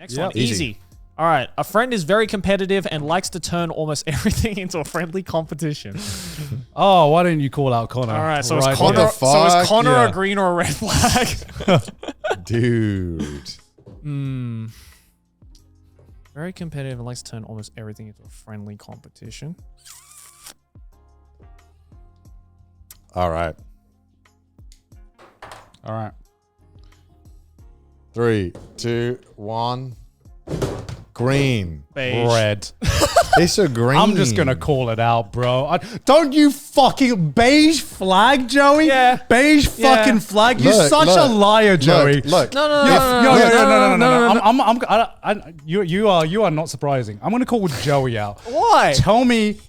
Next one, easy. All right. A friend is very competitive and likes to turn almost everything into a friendly competition. Oh, why didn't you call out Connor? All right. So right is Connor, here. a green or a red flag? Dude. Very competitive and likes to turn almost everything into a friendly competition. All right. All right. 3, 2, 1. Green. Beige. Red. It's a green. I'm just going to call it out, bro. Don't you fucking beige flag, Joey? Yeah. Beige fucking flag. You're such a liar, Joey. Look. No. You are not surprising. I'm going to call Joey out. Why? Tell me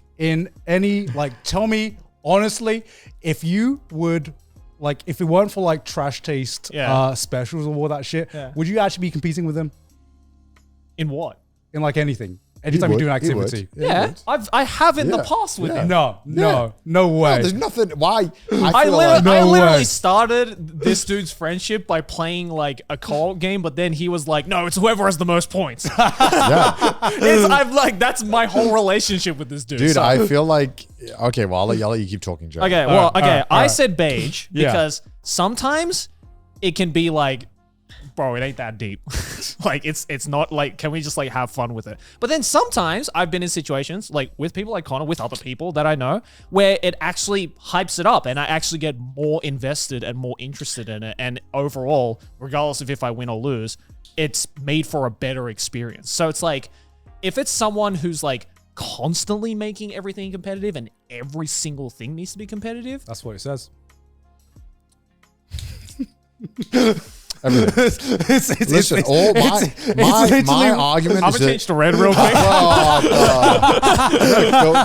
honestly, if you would, like, if it weren't for like trash taste specials or all that shit, would you actually be competing with him? In what? In like anything. Anytime you do an activity. Yeah. I have in the past with him. No way. No, there's nothing. Why? I literally started this dude's friendship by playing like a co-op game, but then he was like, "No, it's whoever has the most points." That's my whole relationship with this dude. Dude, I feel like okay. Well, I'll let you keep talking, Joe. Okay. Well, I said beige because sometimes it can be like, bro, it ain't that deep. Like it's not like, can we just like have fun with it? But then sometimes I've been in situations like with people like Connor, with other people that I know, where it actually hypes it up and I actually get more invested and more interested in it. And overall, regardless of if I win or lose, it's made for a better experience. So it's like, if it's someone who's like constantly making everything competitive and every single thing needs to be competitive. That's what it says. Listen, my argument I'm is gonna change to red real quick.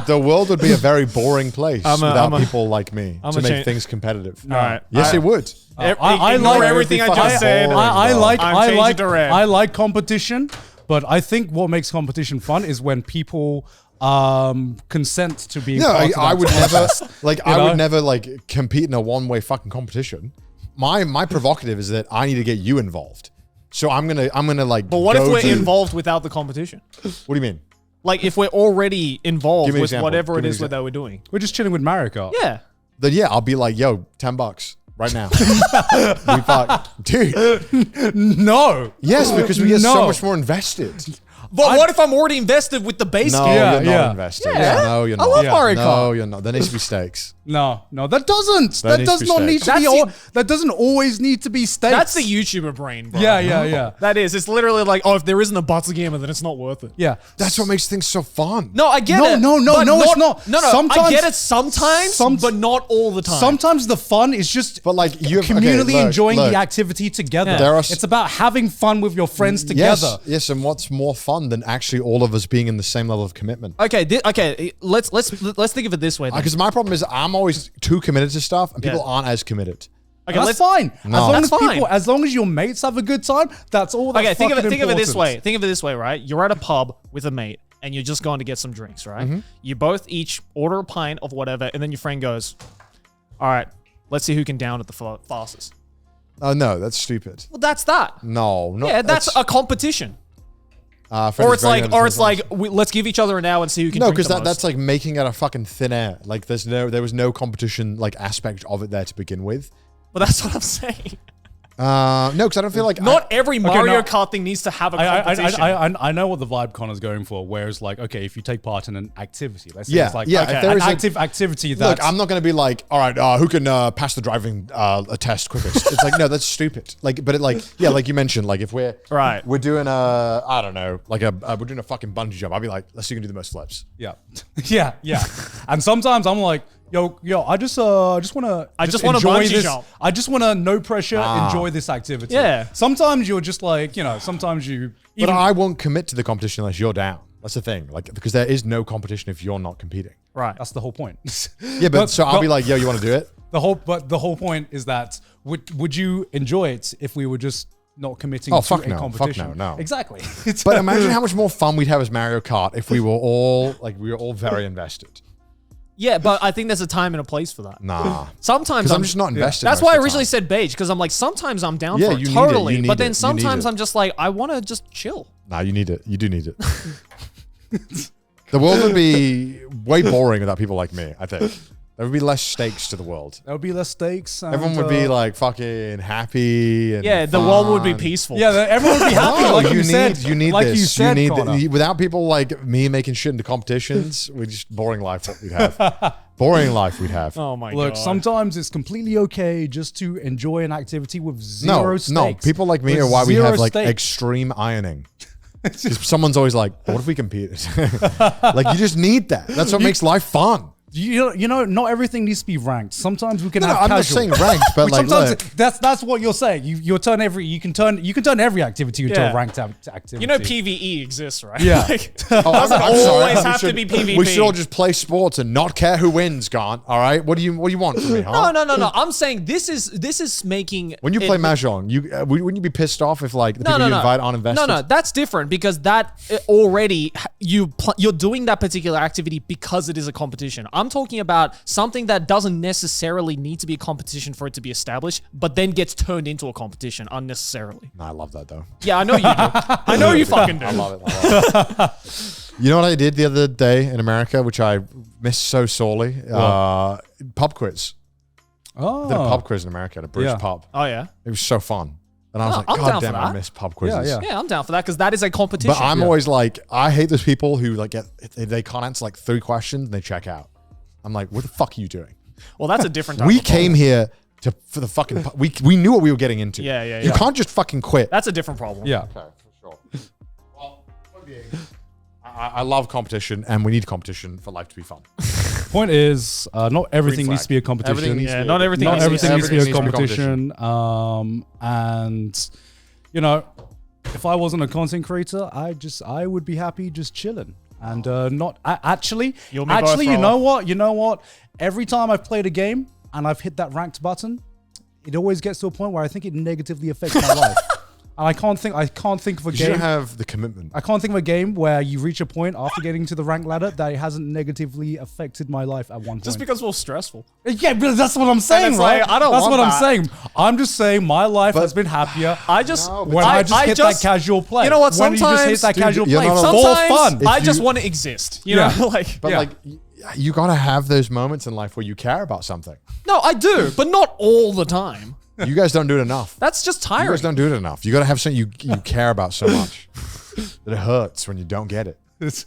The world would be a very boring place without people like me to make things competitive. All right. Yes, it would. I like everything I just said. I like competition, but I think what makes competition fun is when people consent to being. No, I would never would never compete in a one-way fucking competition. My provocative is that I need to get you involved. So I'm gonna like. But what if we're involved without the competition? What do you mean? Like if we're already involved with whatever it is that we're doing. We're just chilling with Mario Kart. Yeah. Then I'll be like, yo, $10 right now. We fuck, dude. No. Yes, because we get so much more invested. But what if I'm already invested with the base game? You're not invested. Yeah. No, you're not. I love Mario Kart. No, you're not. There needs to be stakes. No, that doesn't. That does not need to be. That doesn't always need to be stakes. That's the YouTuber brain, bro. Yeah. That is. It's literally like, if there isn't a butts gamer, then it's not worth it. Yeah. That's what makes things so fun. No, I get it. No, it's not. No. I get it sometimes, but not all the time. Sometimes the fun is just, but like you communally enjoying the activity together. Yeah. It's about having fun with your friends together. Yes, and what's more fun than actually all of us being in the same level of commitment? Okay, let's think of it this way. Because my problem is I'm always too committed to stuff, and people aren't as committed. Okay, that's fine. No. As long as your mates have a good time, that's all. That's think of it this way. Think of it this way, right? You're at a pub with a mate, and you're just going to get some drinks, right? Mm-hmm. You both each order a pint of whatever, and then your friend goes, "All right, let's see who can down it the fastest." Oh no, that's stupid. Well, that's that. No, that's a competition. Or it's like, let's give each other an hour and see who can. No, because that's like making it a fucking thin air. Like there was no competition like aspect of it there to begin with. But that's what I'm saying. No, because I don't feel like not every Mario Kart thing needs to have a competition. I know what the vibe Connor's going for. Whereas, like, okay, if you take part in an activity, let's say it's like an active activity. Look, I'm not going to be like, all right, who can pass the driving test quickest? It's like, no, that's stupid. Like, but like you mentioned, like if we're doing I don't know, like we're doing a fucking bungee jump. I'll be like, let's see who can do the most flips. Yeah. And sometimes I'm like, Yo, I just want to enjoy this. Jump. I just want to no pressure enjoy this activity. Yeah. Sometimes you're just like, sometimes you. But I won't commit to the competition unless you're down. That's the thing. Like, because there is no competition if you're not competing. Right. That's the whole point. Yeah, but I'll be like, yo, you want to do it? The whole point is that would you enjoy it if we were just not committing to a competition? Fuck no. Exactly. But imagine how much more fun we'd have as Mario Kart if we were all very invested. Yeah, but I think there's a time and a place for that. Nah. Sometimes Because I'm just not invested. That's why I originally said beige, because I'm like, sometimes I'm down for it, totally. You need but then it. sometimes I'm just like, I want to just chill. Nah, you need it. You do need it. The world would be way boring without people like me, I think. There would be less stakes to the world. There would be less stakes. And, everyone would be like fucking happy. And yeah, the world would be peaceful. Yeah, everyone would be happy. No, like you said, you need like this. You said, need Connor. without people like me making shit into competitions, we just boring life what we'd have. Boring life we'd have. Oh my god. Look, sometimes it's completely okay just to enjoy an activity with zero stakes. No, people like me With are why we have like stakes. extreme ironing. Someone's always like, what if we competed? Like you just need that. That's what makes life fun. You know, not everything needs to be ranked. Sometimes we can have I'm casual. not saying ranked, but like sometimes look, that's what you're saying. You can turn every activity into a ranked activity. You know, PvE exists, right? Yeah. Doesn't always have to be PvP. We should all just play sports and not care who wins, Gaunt. All right? What do you want from me, huh? No. I'm saying this is making when you play Mahjong, wouldn't you be pissed off if like the people you invite aren't invested? No, that's different because that already you're doing that particular activity because it is a competition. I'm talking about something that doesn't necessarily need to be a competition for it to be established, but then gets turned into a competition unnecessarily. No, I love that though. Yeah, I know you do. I know you fucking do. I love it. You know what I did the other day in America, which I missed so sorely? Pub quiz. Oh. I did a pub quiz in America at a British pub. Oh yeah. It was so fun. And I was like, I'm God down damn, for I that. miss pub quizzes. Yeah, I'm down for that because that is a competition. But I'm always like, I hate those people who like they can't answer like 3 questions and they check out. I'm like, what the fuck are you doing? Well, that's a different type We of came here for the fucking we knew what we were getting into. Yeah. You can't just fucking quit. That's a different problem. Yeah. Okay, for sure. Well, I love competition and we need competition for life to be fun. Point is, not everything needs to be a competition. Not everything needs to be a competition. competition. And you know, if I wasn't a content creator, I would be happy just chilling. And actually, you know what? Every time I've played a game and I've hit that ranked button, it always gets to a point where I think it negatively affects my life. And I can't think of a game. You don't have the commitment. I can't think of a game where you reach a point after getting to the rank ladder that it hasn't negatively affected my life at one point. Just because we're stressful. Yeah, but that's what I'm saying, right? Like, I don't that's want what that. I'm saying. I'm just saying my life has been happier. I just when I just hit that casual play. You know what? When Sometimes you just hit that casual play for sometimes fun. I just want to exist. You know, like. But like, you gotta have those moments in life where you care about something. No, I do, but not all the time. You guys don't do it enough. That's just tiring. You guys don't do it enough. You gotta have something you care about so much that it hurts when you don't get it.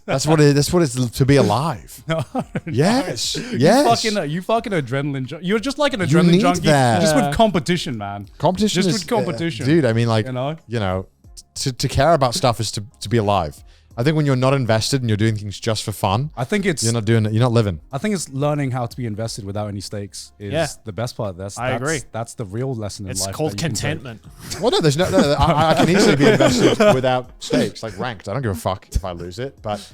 That's what it is to be alive. Yes. Yes. You fucking adrenaline. You're just like an adrenaline junkie. Just with competition, man. Competition just with competition. Dude, I mean, like, you know, to care about stuff is to be alive. I think when you're not invested and you're doing things just for fun, I think you're not doing it. You're not living. I think it's learning how to be invested without any stakes is the best part. I agree. That's the real lesson in life. It's called contentment. Well, no, there's no. I can easily be invested without stakes, like ranked. I don't give a fuck if I lose it, but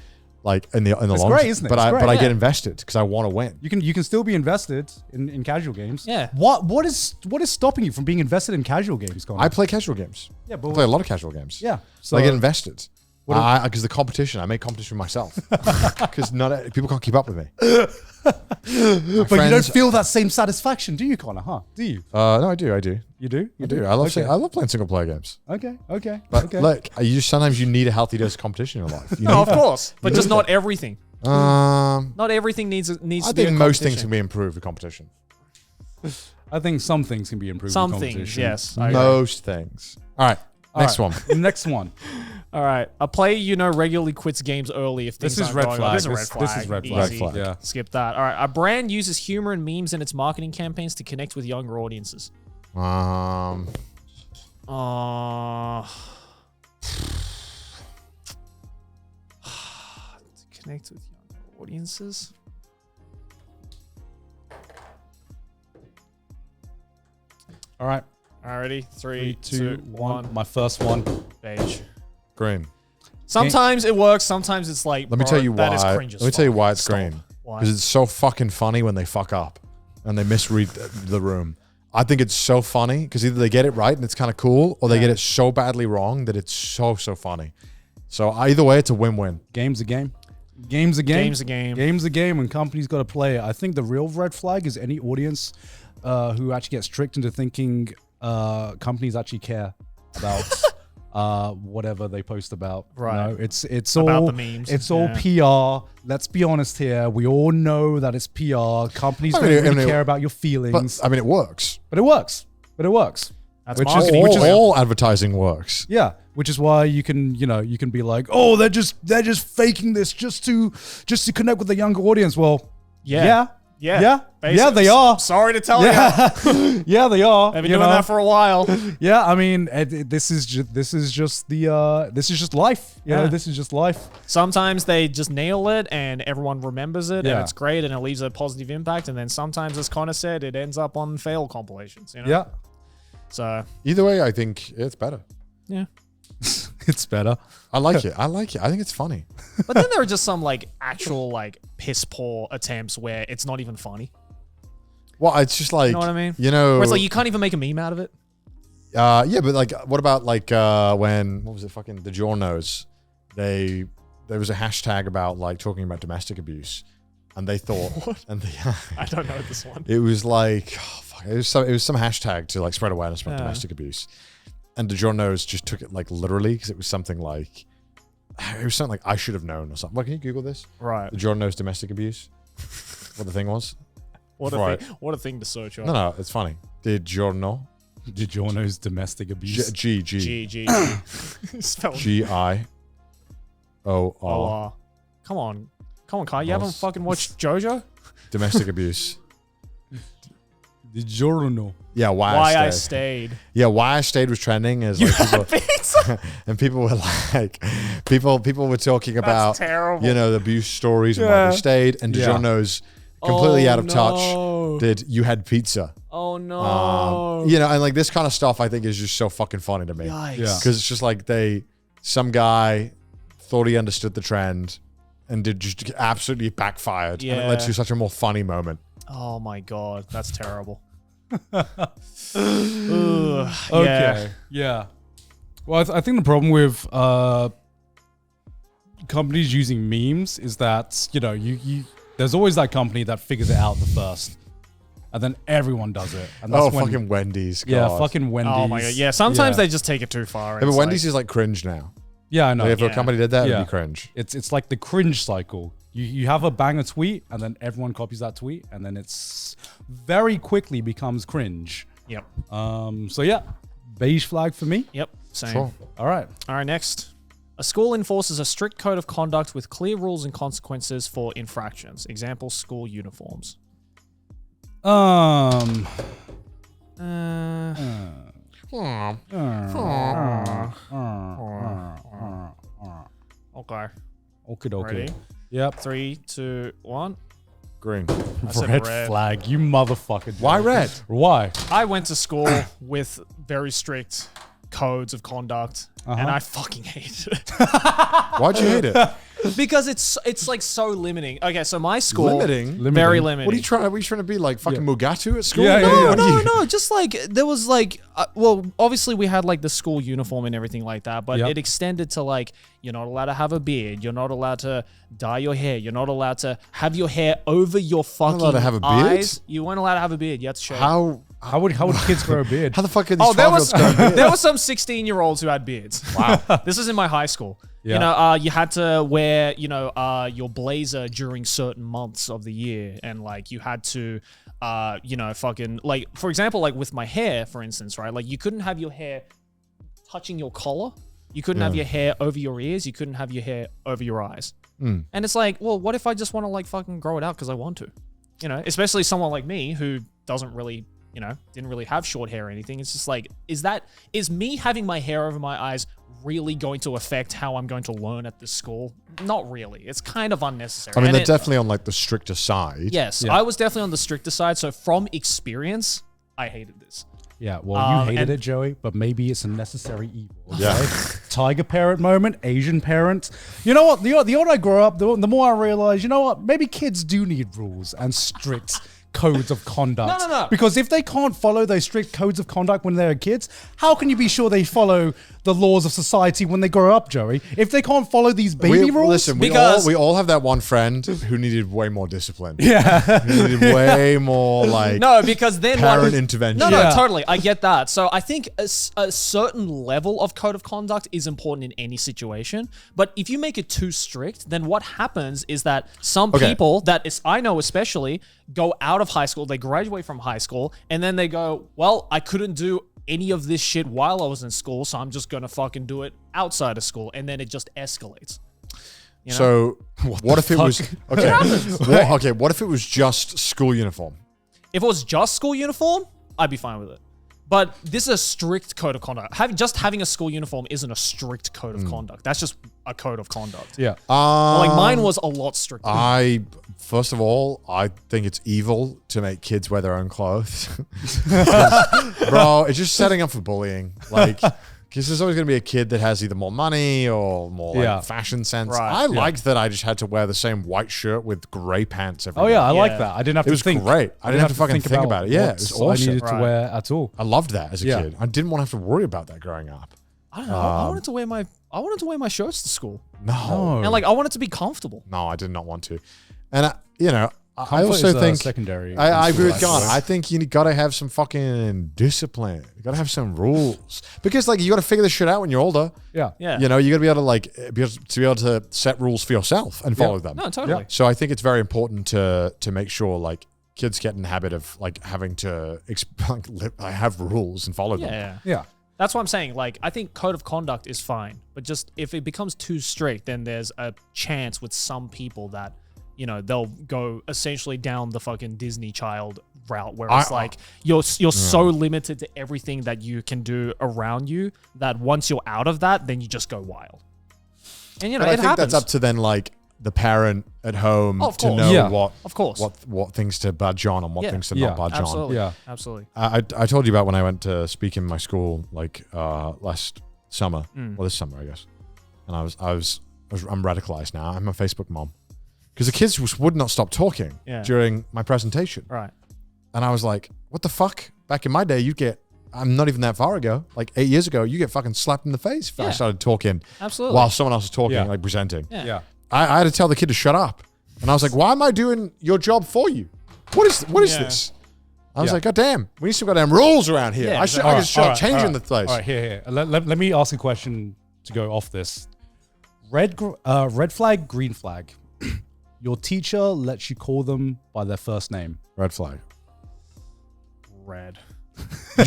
like in the long run. Great, isn't it? But I get invested because I want to win. You can still be invested in casual games. Yeah. What is stopping you from being invested in casual games, Connor? I play casual games. Yeah, but I play a lot of casual games. Yeah. So I get invested. Because the competition, I make competition myself. Because people can't keep up with me. But you don't feel that same satisfaction, do you, Connor? Huh? Do you? No, I do. You do? I do. I love playing single player games. Okay. But look, sometimes you need a healthy dose of competition in your life. No, of course, but just not everything. Not everything needs I to be. think most things can be improved with competition. I think some things can be improved. Some with things, competition. yes. Most things. All right. Next one. Next one. All right. A player regularly quits games early if things This is aren't red going well. flag. This is red flag. Easy. Yeah. Skip that. All right. A brand uses humor and memes in its marketing campaigns to connect with younger audiences. To connect with younger audiences. All right. Alrighty. 3, 2, 1. My first one. Beige. green. Sometimes it works. Sometimes it's like. Let me tell you why. That is cringe as Let me tell you why it's Stop. green. Why? Because it's so fucking funny when they fuck up and they misread the room. I think it's so funny because either they get it right and it's kind of cool, or they get it so badly wrong that it's so funny. So either way, it's a win-win. Game's a game. Game's a game. Game's a game. Game's a game, and companies got to play it. I think the real red flag is any audience who actually gets tricked into thinking companies actually care about whatever they post about. Right. You know, it's about all the memes. It's all PR. Let's be honest here. We all know that it's PR. Companies don't really care about your feelings. But I mean, it works. But it works. That's marketing. All advertising works. Yeah, which is why you can be like, oh, they're just faking this just to connect with the younger audience. Well, yeah, they are. Sorry to tell you. Yeah, they are. They've been doing that for a while. Yeah, I mean, this is just life. You know, this is just life. Sometimes they just nail it and everyone remembers it Yeah. and it's great and it leaves a positive impact. And then sometimes, as Connor said, it ends up on fail compilations. You know? Yeah. So either way, I think it's better. Yeah. It's better. I like it. I think it's funny. But then there are just some like actual like piss poor attempts where it's not even funny. Well, it's just like, You know what I mean? You know, Where it's like you can't even make a meme out of it. yeah, but like, what about like when what was it? Fucking the Giornos. There was a hashtag about like talking about domestic abuse, and they thought, What? and I don't know this one. it was like, oh, fuck, it was some hashtag to like spread awareness about domestic abuse, and the Giornos just took it like literally because it was something like I should have known or something. Well, can you Google this? Right. The Giornos domestic abuse. What the thing was? What a thing to search on. No, it's funny. The Giorno. DiGiorno's domestic abuse. G. Spelled Gior. Come on, Kai. You haven't fucking watched JoJo? Domestic abuse. DiGiorno. Yeah, Why I stayed. Yeah, why I stayed was trending as like people, and people were like, people were talking about terrible. you know the abuse stories and why they stayed, and DiGiorno's completely out of touch. Did you had pizza? Oh no! You know, and like this kind of stuff, I think is just so fucking funny to me. Yikes. Yeah. Because it's just like some guy thought he understood the trend and did just absolutely backfired. And it led to such a more funny moment. Oh my god, that's terrible. Okay. Yeah. Well, I think the problem with companies using memes is that, you know, you there's always that company that figures it out the first. And then everyone does it. And that's when, fucking Wendy's. God. Yeah, fucking Wendy's. Oh my god. Yeah, sometimes they just take it too far. Yeah, but Wendy's is like cringe now. Yeah, I know. Like if a company did that, Yeah. it'd be cringe. It's like the cringe cycle. You have a banger tweet, and then everyone copies that tweet, and then it's very quickly becomes cringe. Yep. So yeah, beige flag for me. Yep. Same. Sure. All right. All right, next. A school enforces a strict code of conduct with clear rules and consequences for infractions. Example, school uniforms. Okay. Okay, okay. Ready? Yep. 3, 2, 1. Green. I said Red red. flag, you motherfucker. Why red? Why? I went to school with very strict codes of conduct, and I fucking hated it. Why'd you hate it? Because it's like so limiting. Okay, so my school Limiting? very limiting. What are you trying? Are we trying to be like fucking Mugatu at school? Yeah, yeah, yeah. No. Just like there was like, well, obviously we had like the school uniform and everything like that, but Yep. it extended to like you're not allowed to have a beard, you're not allowed to dye your hair, you're not allowed to have your hair over your fucking allowed to have a beard? eyes. You weren't allowed to have a beard. You had to shave. How would kids grow a beard? How the fuck are these Oh, there 12-year-olds was growing beards? there were some 16-year-olds who had beards. Wow. This is in my high school. Yeah. You know, you had to wear, you know, your blazer during certain months of the year, and like you had to, you know, fucking like for example, like with my hair, for instance, right? Like you couldn't have your hair touching your collar. You couldn't have your hair over your ears. You couldn't have your hair over your eyes. And it's like, well, what if I just want to like fucking grow it out because I want to? You know, especially someone like me who doesn't really, you know, didn't really have short hair or anything. It's just like, is me having my hair over my eyes really going to affect how I'm going to learn at this school? Not really. It's kind of unnecessary. I mean, And they're definitely on like the stricter side. Yes, Yeah. I was definitely on the stricter side. So from experience, I hated this. Yeah, well, you hated and- it, Joey, but maybe it's a necessary evil. Okay? Yeah. Tiger parent moment, Asian parent. You know what? The older I grow up, the more I realize, you know what? Maybe kids do need rules and strict codes of conduct. No. Because if they can't follow those strict codes of conduct when they're kids, how can you be sure they follow the laws of society when they grow up, Joey. If they can't follow these baby rules, listen, we all have that one friend who needed way more discipline. Yeah, who needed way more like no, because then parent intervention. No, totally, I get that. So I think a certain level of code of conduct is important in any situation. But if you make it too strict, then what happens is that some people I know especially go out of high school, they graduate from high school, and then they go, well, I couldn't do any of this shit while I was in school, so I'm just gonna fucking do it outside of school, and then it just escalates. You know? So what if it was okay? What if it was just school uniform? If it was just school uniform, I'd be fine with it. But this is a strict code of conduct. Having a school uniform isn't a strict code of conduct. That's just a code of conduct. Yeah. Like mine was a lot stricter. First of all, I think it's evil to make kids wear their own clothes. Bro, it's just setting up for bullying. Like, because there's always going to be a kid that has either more money or more like fashion sense. Right. I liked that I just had to wear the same white shirt with gray pants every day. I like that. I didn't have to think. It was great. I didn't have to fucking think about it. Yeah, it was awesome. I needed to wear at all. I loved that as a kid. I didn't want to have to worry about that growing up. I don't know. I wanted to wear my shirts to school. No. And like I wanted to be comfortable. No, I did not want to. And I also think secondary. I agree with Gon. I think you got to have some fucking discipline. You got to have some rules because like you got to figure this shit out when you're older. Yeah. You know, you got to be able to be able to set rules for yourself and follow them. No, totally. So I think it's very important to make sure like kids get in the habit of like having to have rules and follow them. Yeah. That's what I'm saying. Like, I think code of conduct is fine, but just if it becomes too strict, then there's a chance with some people that, you know, they'll go essentially down the fucking Disney child route where it's like you're so limited to everything that you can do around you that once you're out of that, then you just go wild. And you know, I think that's up to then like the parent at home to know what things to budge on and what things to not budge on. Yeah, absolutely. I told you about when I went to speak in my school like last summer, well this summer I guess, and I'm radicalized now. I'm a Facebook mom because the kids just would not stop talking during my presentation. Right. And I was like, what the fuck? Back in my day, I'm not even that far ago, like 8 years ago, you get fucking slapped in the face if I started talking while someone else was talking, like presenting. Yeah. I had to tell the kid to shut up. And I was like, why am I doing your job for you? What is this? I was like, God damn, we need some goddamn rules around here. I should start changing the place. All right, here. Let me ask a question to go off this. Red flag, green flag. Your teacher lets you call them by their first name. Red flag. Red. You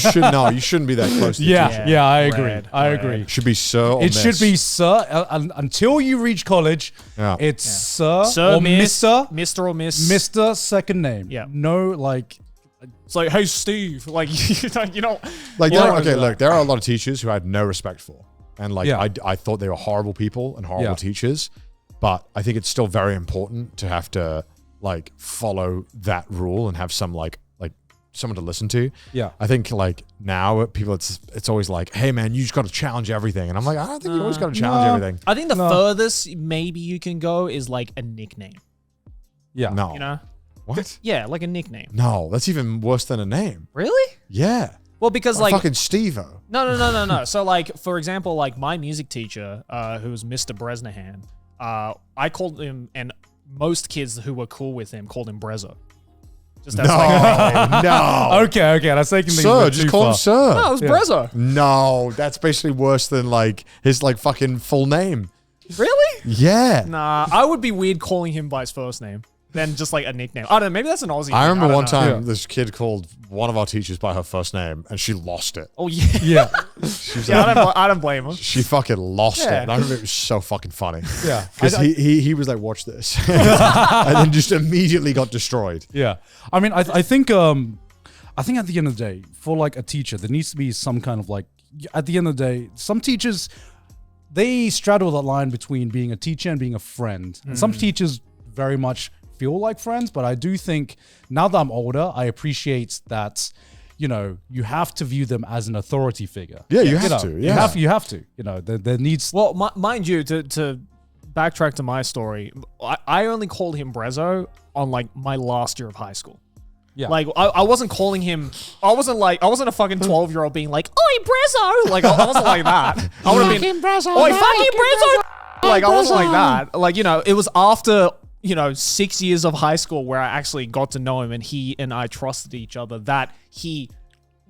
shouldn't be that close to the teacher. Yeah, I agree. I agree. It should be sir or It should be sir. Until you reach college, it's sir or miss, Mr. Mr. or Miss. Mr. second name. Yeah. No, like... It's like, hey, Steve. Like, you know. Like, look, there are a lot of teachers who I had no respect for. And like, I thought they were horrible people and horrible teachers. But I think it's still very important to have to like follow that rule and have some like someone to listen to. Yeah. I think like now people, it's always like, hey man, you just got to challenge everything. And I'm like, I don't think you always got to challenge everything. I think the furthest maybe you can go is like a nickname. Yeah. No. You know? What? Yeah, like a nickname. No, that's even worse than a name. Really? Yeah. Well, because like fucking Steve-O. No. So like, for example, like my music teacher, who was Mr. Bresnahan, I called him, and most kids who were cool with him called him Brezzo. Just as no. Okay. That's taking things Sir, just call him Sir. No, it was Brezzo. No, that's basically worse than like his like fucking full name. Really? Yeah. Nah, I would be weird calling him by his first name than just like a nickname. I don't know. Maybe that's an Aussie. I remember one time this kid called one of our teachers by her first name and she lost it. Oh yeah. Yeah. I don't blame her. She fucking lost it. And I remember it was so fucking funny. Yeah. Because he was like, watch this. And then just immediately got destroyed. Yeah. I mean, I think at the end of the day, for like a teacher, there needs to be some kind of like, at the end of the day, some teachers, they straddle that line between being a teacher and being a friend. And some teachers very much feel like friends, but I do think now that I'm older, I appreciate that, you know, you have to view them as an authority figure. Yeah, you have to. Yeah. You have to. You know, there needs... Well, mind you, to backtrack to my story, I only called him Brezzo on like my last year of high school. Yeah. Like I wasn't calling him. I wasn't a fucking 12-year-old being like, "Oi, Brezzo!" Like I wasn't like that. I would have been, "Oi, fucking Brezzo!" Like I wasn't like that. Like it was after 6 years of high school where I actually got to know him, and he and I trusted each other that he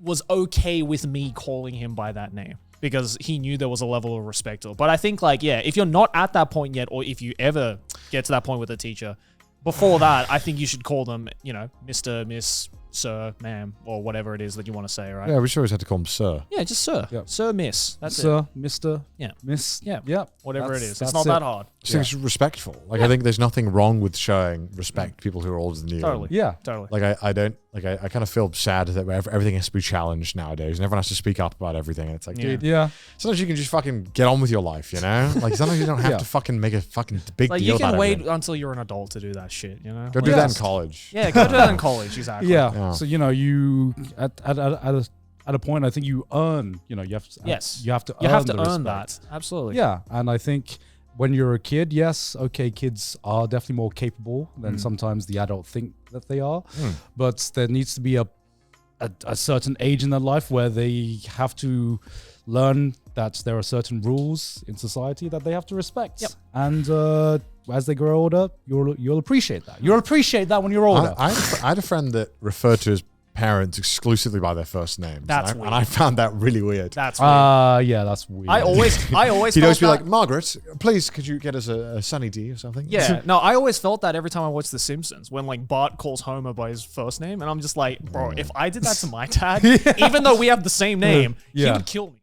was okay with me calling him by that name because he knew there was a level of respect. But I think if you're not at that point yet, or if you ever get to that point with a teacher. Before that, I think you should call them, Mr., Miss, Sir, Ma'am, or whatever it is that you want to say, right? Yeah, we should always have to call him Sir. Yeah, just Sir. Yep. Sir, Miss. That's Sir, it. Mr., Yeah. Miss. Yeah. Whatever it is. It's not that hard. Just think it's respectful. Like I think there's nothing wrong with showing respect to people who are older than you. Totally. Yeah. Totally. Like I don't like I kind of feel sad that everything has to be challenged nowadays, and everyone has to speak up about everything. And it's like, dude, sometimes you can just fucking get on with your life, Like sometimes you don't have to fucking make a fucking big deal about it. You can wait until you're an adult to do that shit, Go do that in college. Yeah, go do that in college, exactly. Yeah. So you at a point, I think you earn. You have to. Yes. You have to. You have to the earn respect. that. Absolutely. Yeah, and I think when you're a kid, yes, okay, kids are definitely more capable than sometimes the adult think that they are, but there needs to be a certain age in their life where they have to learn that there are certain rules in society that they have to respect. Yep. And as they grow older, you'll appreciate that. You'll appreciate that when you're older. I had a friend that referred to his parents exclusively by their first names. That's weird. And I found that really weird. That's weird. Yeah, that's weird. I always He'd felt always be that. like, Margaret, please, could you get us a Sunny D or something? Yeah, no, I always felt that every time I watched The Simpsons when Bart calls Homer by his first name, and I'm just like, bro, if I did that to my dad, even though we have the same name, he would kill me.